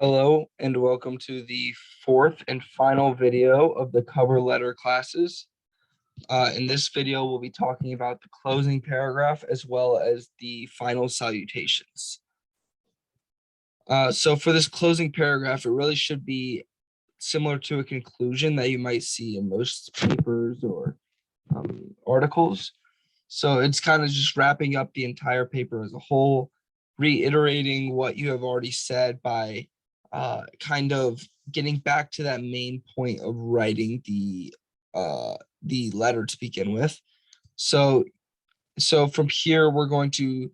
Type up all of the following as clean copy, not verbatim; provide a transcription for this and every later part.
Hello and welcome to the fourth and final video of the cover letter classes. In this video, we'll be talking about the closing paragraph as well as the final salutations. So for this closing paragraph, it really should be similar to a conclusion that you might see in most papers or articles. So it's kind of just wrapping up the entire paper as a whole, reiterating what you have already said by kind of getting back to that main point of writing the letter to begin with. So from here, we're going to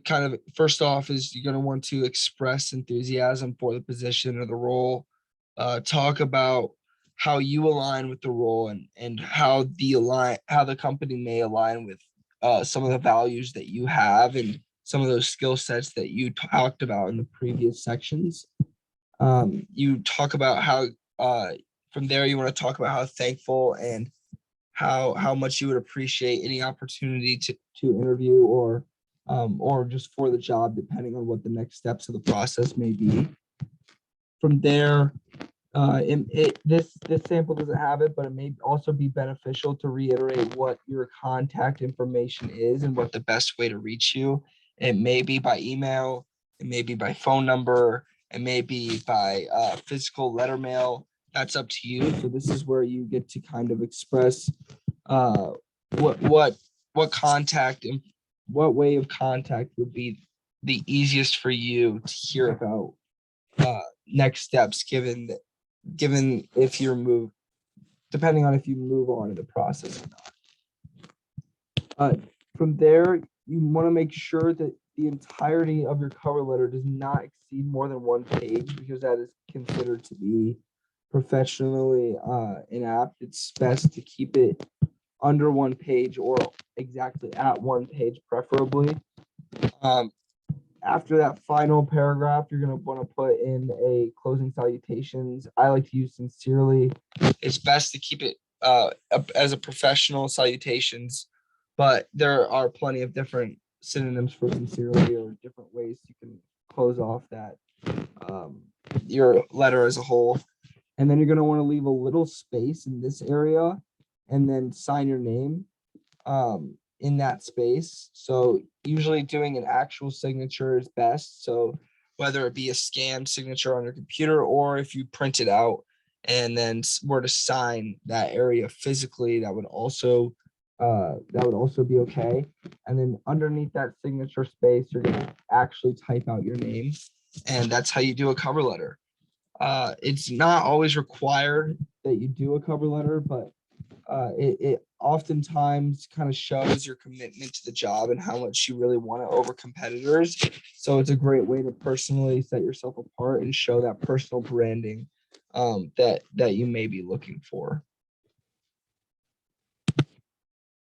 kind of first off is you're going to want to express enthusiasm for the position or the role, talk about how you align with the role and how the company may align with some of the values that you have and some of those skill sets that you talked about in the previous sections. You talk about how from there you want to talk about how thankful and how much you would appreciate any opportunity to interview or just for the job, depending on what the next steps of the process may be. From there, this sample doesn't have it, but it may also be beneficial to reiterate what your contact information is and what the best way to reach you. It may be by email, it may be by phone number, it may be by physical letter mail. That's up to you. So this is where you get to kind of express what contact and what way of contact would be the easiest for you to hear about next steps given if you're depending on if you move on in the process or not. From there, you want to make sure that the entirety of your cover letter does not exceed more than 1 page because that is considered to be professionally inapt. It's best to keep it under 1 page or exactly at 1 page, preferably. After that final paragraph, you're going to want to put in a closing salutations. I like to use sincerely. It's best to keep it as a professional salutations, but there are plenty of different synonyms for sincerely or different ways you can close off that your letter as a whole. And then you're going to want to leave a little space in this area and then sign your name in that space. So usually doing an actual signature is best. So whether it be a scanned signature on your computer or if you print it out and then were to sign that area physically, that would also be okay. And then underneath that signature space, you're going to actually type out your name, and that's how you do a cover letter. It's not always required that you do a cover letter, but it oftentimes kind of shows your commitment to the job and how much you really want it over competitors. So it's a great way to personally set yourself apart and show that personal branding that you may be looking for.